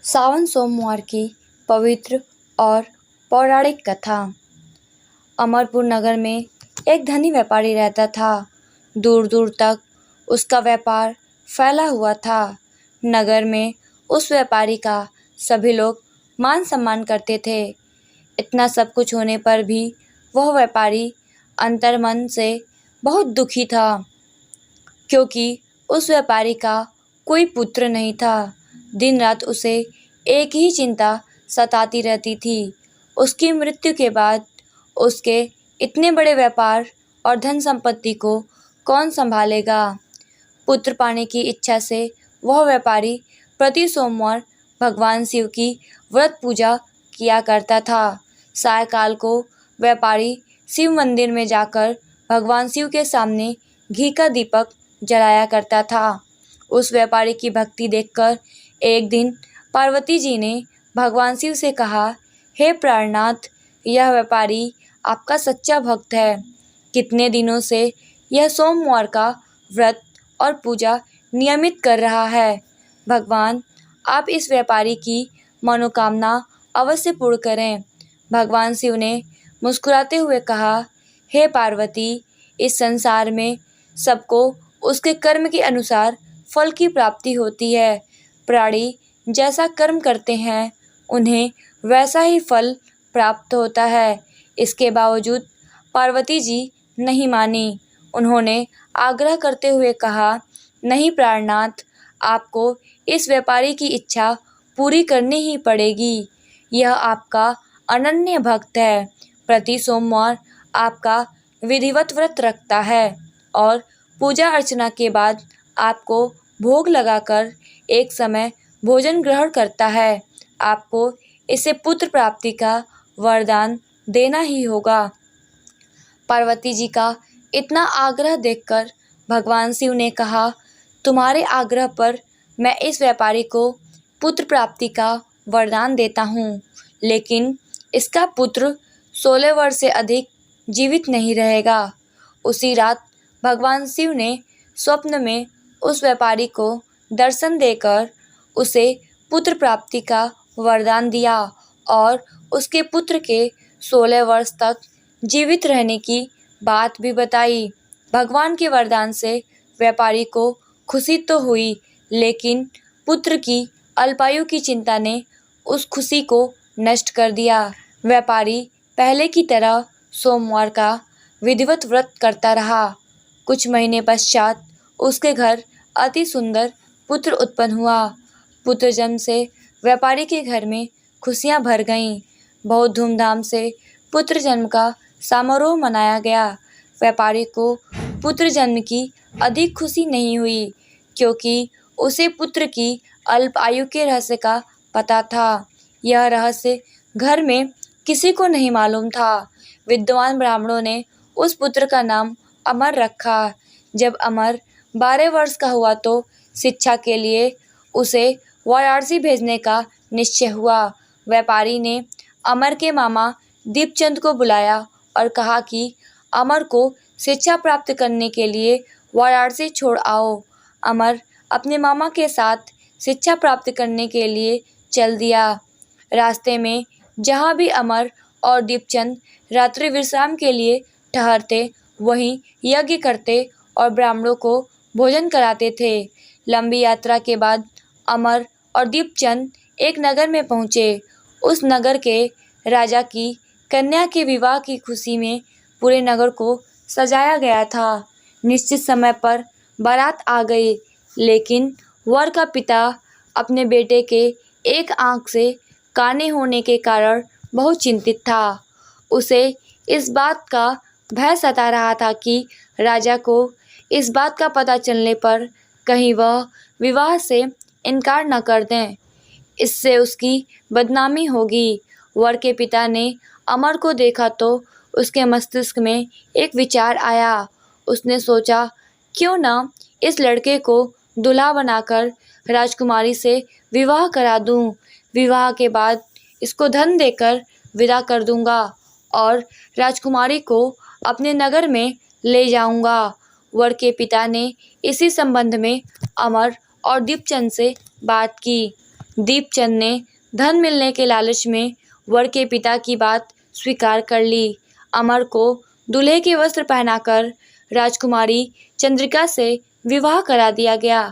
सावन सोमवार की पवित्र और पौराणिक कथा। अमरपुर नगर में एक धनी व्यापारी रहता था। दूर दूर तक उसका व्यापार फैला हुआ था। नगर में उस व्यापारी का सभी लोग मान सम्मान करते थे। इतना सब कुछ होने पर भी वह व्यापारी अंतर्मन से बहुत दुखी था, क्योंकि उस व्यापारी का कोई पुत्र नहीं था। दिन रात उसे एक ही चिंता सताती रहती थी। उसकी मृत्यु के बाद उसके इतने बड़े व्यापार और धन संपत्ति को कौन संभालेगा। पुत्र पाने की इच्छा से वह व्यापारी प्रति सोमवार भगवान शिव की व्रत पूजा किया करता था। सायकाल को व्यापारी शिव मंदिर में जाकर भगवान शिव के सामने घी का दीपक जलाया करता था। उस व्यापारी की भक्ति देखकर एक दिन पार्वती जी ने भगवान शिव से कहा, हे प्राणनाथ, यह व्यापारी आपका सच्चा भक्त है। कितने दिनों से यह सोमवार का व्रत और पूजा नियमित कर रहा है। भगवान, आप इस व्यापारी की मनोकामना अवश्य पूर्ण करें। भगवान शिव ने मुस्कुराते हुए कहा, हे पार्वती, इस संसार में सबको उसके कर्म के अनुसार फल की प्राप्ति होती है। प्राणी जैसा कर्म करते हैं उन्हें वैसा ही फल प्राप्त होता है। इसके बावजूद पार्वती जी नहीं मानी। उन्होंने आग्रह करते हुए कहा, नहीं प्राणनाथ, आपको इस व्यापारी की इच्छा पूरी करनी ही पड़ेगी। यह आपका अनन्य भक्त है। प्रति सोमवार आपका विधिवत व्रत रखता है और पूजा अर्चना के बाद आपको भोग लगाकर एक समय भोजन ग्रहण करता है। आपको इसे पुत्र प्राप्ति का वरदान देना ही होगा। पार्वती जी का इतना आग्रह देखकर भगवान शिव ने कहा, तुम्हारे आग्रह पर मैं इस व्यापारी को पुत्र प्राप्ति का वरदान देता हूँ, लेकिन इसका पुत्र 16 वर्ष से अधिक जीवित नहीं रहेगा। उसी रात भगवान शिव ने स्वप्न में उस व्यापारी को दर्शन देकर उसे पुत्र प्राप्ति का वरदान दिया और उसके पुत्र के 16 वर्ष तक जीवित रहने की बात भी बताई। भगवान के वरदान से व्यापारी को खुशी तो हुई, लेकिन पुत्र की अल्पायु की चिंता ने उस खुशी को नष्ट कर दिया। व्यापारी पहले की तरह सोमवार का विधिवत व्रत करता रहा। कुछ महीने पश्चात उसके घर अति सुंदर पुत्र उत्पन्न हुआ। पुत्र जन्म से व्यापारी के घर में खुशियां भर गईं। बहुत धूमधाम से पुत्र जन्म का समारोह मनाया गया। व्यापारी को पुत्र जन्म की अधिक खुशी नहीं हुई, क्योंकि उसे पुत्र की अल्प आयु के रहस्य का पता था। यह रहस्य घर में किसी को नहीं मालूम था। विद्वान ब्राह्मणों ने उस पुत्र का नाम अमर रखा। जब अमर 12 वर्ष का हुआ तो शिक्षा के लिए उसे वाराणसी भेजने का निश्चय हुआ। व्यापारी ने अमर के मामा दीपचंद को बुलाया और कहा कि अमर को शिक्षा प्राप्त करने के लिए वाराणसी छोड़ आओ। अमर अपने मामा के साथ शिक्षा प्राप्त करने के लिए चल दिया। रास्ते में जहाँ भी अमर और दीपचंद रात्रि विश्राम के लिए ठहरते, वहीं यज्ञ करते और ब्राह्मणों को भोजन कराते थे। लंबी यात्रा के बाद अमर और दीपचंद एक नगर में पहुँचे। उस नगर के राजा की कन्या के विवाह की खुशी में पूरे नगर को सजाया गया था। निश्चित समय पर बारात आ गई, लेकिन वर का पिता अपने बेटे के एक आंख से काने होने के कारण बहुत चिंतित था। उसे इस बात का भय सता रहा था कि राजा को इस बात का पता चलने पर कहीं वह विवाह से इनकार न कर दें। इससे उसकी बदनामी होगी। वर के पिता ने अमर को देखा तो उसके मस्तिष्क में एक विचार आया। उसने सोचा, क्यों न इस लड़के को दूल्हा बनाकर राजकुमारी से विवाह करा दूं। विवाह के बाद इसको धन देकर विदा कर दूंगा और राजकुमारी को अपने नगर में ले जाऊंगा। वर के पिता ने इसी संबंध में अमर और दीपचंद से बात की। दीपचंद ने धन मिलने के लालच में वर के पिता की बात स्वीकार कर ली। अमर को दूल्हे के वस्त्र पहनाकर राजकुमारी चंद्रिका से विवाह करा दिया गया।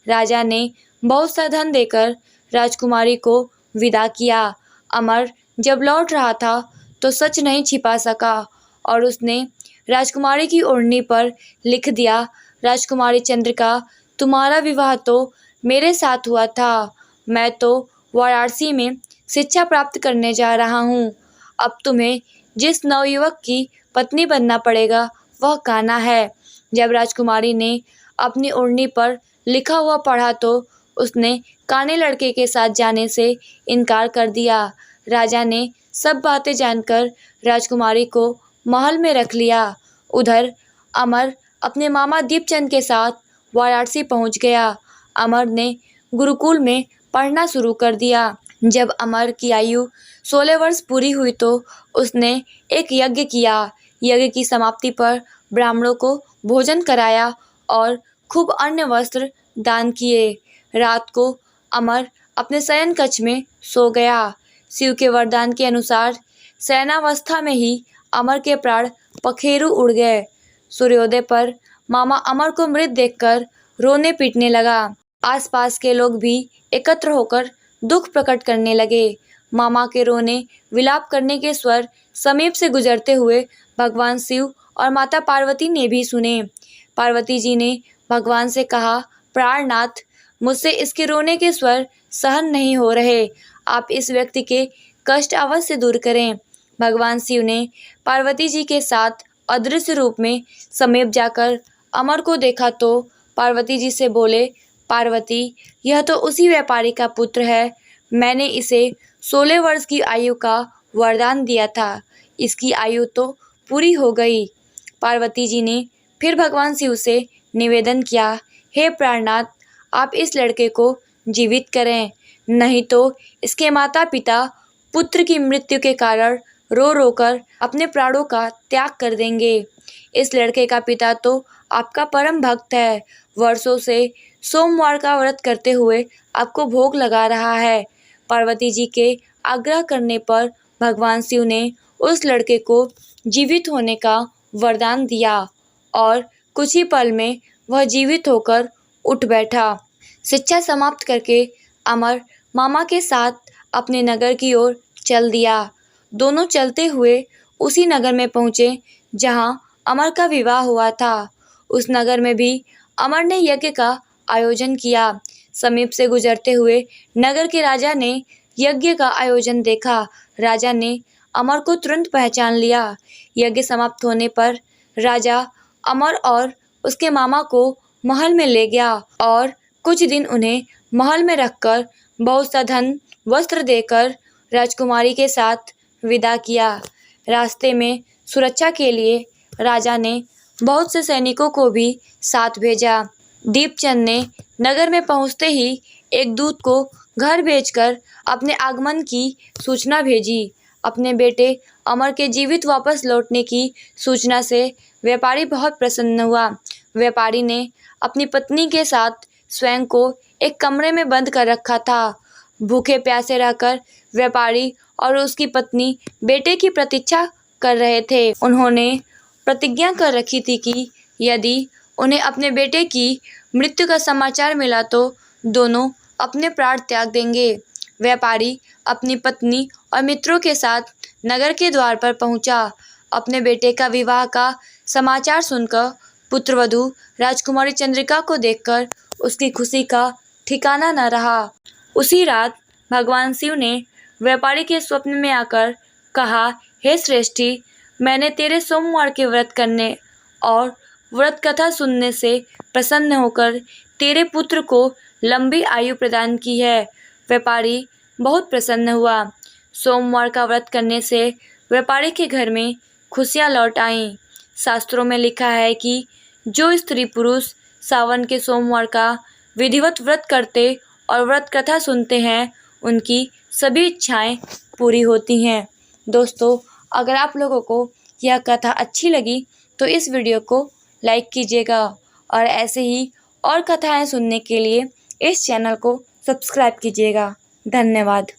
राजा ने बहुत सा धन देकर राजकुमारी को विदा किया। अमर जब लौट रहा था तो सच नहीं छिपा सका और उसने राजकुमारी की ओढ़नी पर लिख दिया, राजकुमारी चंद्रिका, तुम्हारा विवाह तो मेरे साथ हुआ था। मैं तो वाराणसी में शिक्षा प्राप्त करने जा रहा हूँ। अब तुम्हें जिस नवयुवक की पत्नी बनना पड़ेगा वह कान्हा है। जब राजकुमारी ने अपनी ओढ़नी पर लिखा हुआ पढ़ा तो उसने काने लड़के के साथ जाने से इनकार कर दिया। राजा ने सब बातें जानकर राजकुमारी को महल में रख लिया। उधर अमर अपने मामा दीपचंद के साथ वाराणसी पहुंच गया। अमर ने गुरुकुल में पढ़ना शुरू कर दिया। जब अमर की आयु 16 वर्ष पूरी हुई तो उसने एक यज्ञ किया। यज्ञ की समाप्ति पर ब्राह्मणों को भोजन कराया और खूब अन्य वस्त्र दान किए। रात को अमर अपने शयन कक्ष में सो गया। शिव के वरदान के अनुसार शयनावस्था में ही अमर के प्राण पखेरु उड़ गए। सूर्योदय पर मामा अमर को मृत देखकर रोने पीटने लगा। आसपास के लोग भी एकत्र होकर दुख प्रकट करने लगे। मामा के रोने विलाप करने के स्वर समीप से गुजरते हुए भगवान शिव और माता पार्वती ने भी सुने। पार्वती जी ने भगवान से कहा, प्राणनाथ, मुझसे इसके रोने के स्वर सहन नहीं हो रहे। आप इस व्यक्ति के कष्ट अवश्य दूर करें। भगवान शिव ने पार्वती जी के साथ अदृश्य रूप में समीप जाकर अमर को देखा तो पार्वती जी से बोले, पार्वती, यह तो उसी व्यापारी का पुत्र है। मैंने इसे 16 वर्ष की आयु का वरदान दिया था। इसकी आयु तो पूरी हो गई। पार्वती जी ने फिर भगवान शिव से निवेदन किया, हे प्राणनाथ, आप इस लड़के को जीवित करें, नहीं तो इसके माता पिता पुत्र की मृत्यु के कारण रो रो कर अपने प्राणों का त्याग कर देंगे। इस लड़के का पिता तो आपका परम भक्त है। वर्षों से सोमवार का व्रत करते हुए आपको भोग लगा रहा है। पार्वती जी के आग्रह करने पर भगवान शिव ने उस लड़के को जीवित होने का वरदान दिया और कुछ ही पल में वह जीवित होकर उठ बैठा। शिक्षा समाप्त करके अमर मामा के साथ अपने नगर की ओर चल दिया। दोनों चलते हुए उसी नगर में पहुँचे जहाँ अमर का विवाह हुआ था। उस नगर में भी अमर ने यज्ञ का आयोजन किया। समीप से गुजरते हुए नगर के राजा ने यज्ञ का आयोजन देखा। राजा ने अमर को तुरंत पहचान लिया। यज्ञ समाप्त होने पर राजा अमर और उसके मामा को महल में ले गया और कुछ दिन उन्हें महल में रखकर बहुत सा धन वस्त्र देकर राजकुमारी के साथ विदा किया। रास्ते में सुरक्षा के लिए राजा ने बहुत से सैनिकों को भी साथ भेजा। दीपचंद ने नगर में पहुंचते ही एक दूत को घर भेजकर अपने आगमन की सूचना भेजी। अपने बेटे अमर के जीवित वापस लौटने की सूचना से व्यापारी बहुत प्रसन्न हुआ। व्यापारी ने अपनी पत्नी के साथ स्वयं को एक कमरे में बंद कर रखा था। भूखे प्यासे रहकर व्यापारी और उसकी पत्नी बेटे की प्रतीक्षा कर रहे थे। उन्होंने प्रतिज्ञा कर रखी थी कि यदि उन्हें अपने बेटे की मृत्यु का समाचार मिला तो दोनों अपने प्राण त्याग देंगे। व्यापारी अपनी पत्नी और मित्रों के साथ नगर के द्वार पर पहुंचा। अपने बेटे का विवाह का समाचार सुनकर पुत्रवधू राजकुमारी चंद्रिका को देखकर उसकी खुशी का ठिकाना न रहा। उसी रात भगवान शिव ने व्यापारी के स्वप्न में आकर कहा, हे श्रेष्ठी, मैंने तेरे सोमवार के व्रत करने और व्रत कथा सुनने से प्रसन्न होकर तेरे पुत्र को लंबी आयु प्रदान की है। व्यापारी बहुत प्रसन्न हुआ। सोमवार का व्रत करने से व्यापारी के घर में खुशियाँ लौट आईं। शास्त्रों में लिखा है कि जो स्त्री पुरुष सावन के सोमवार का विधिवत व्रत करते और व्रत कथा सुनते हैं उनकी सभी इच्छाएं पूरी होती हैं। दोस्तों, अगर आप लोगों को यह कथा अच्छी लगी तो इस वीडियो को लाइक कीजिएगा और ऐसे ही और कथाएं सुनने के लिए इस चैनल को सब्सक्राइब कीजिएगा। धन्यवाद।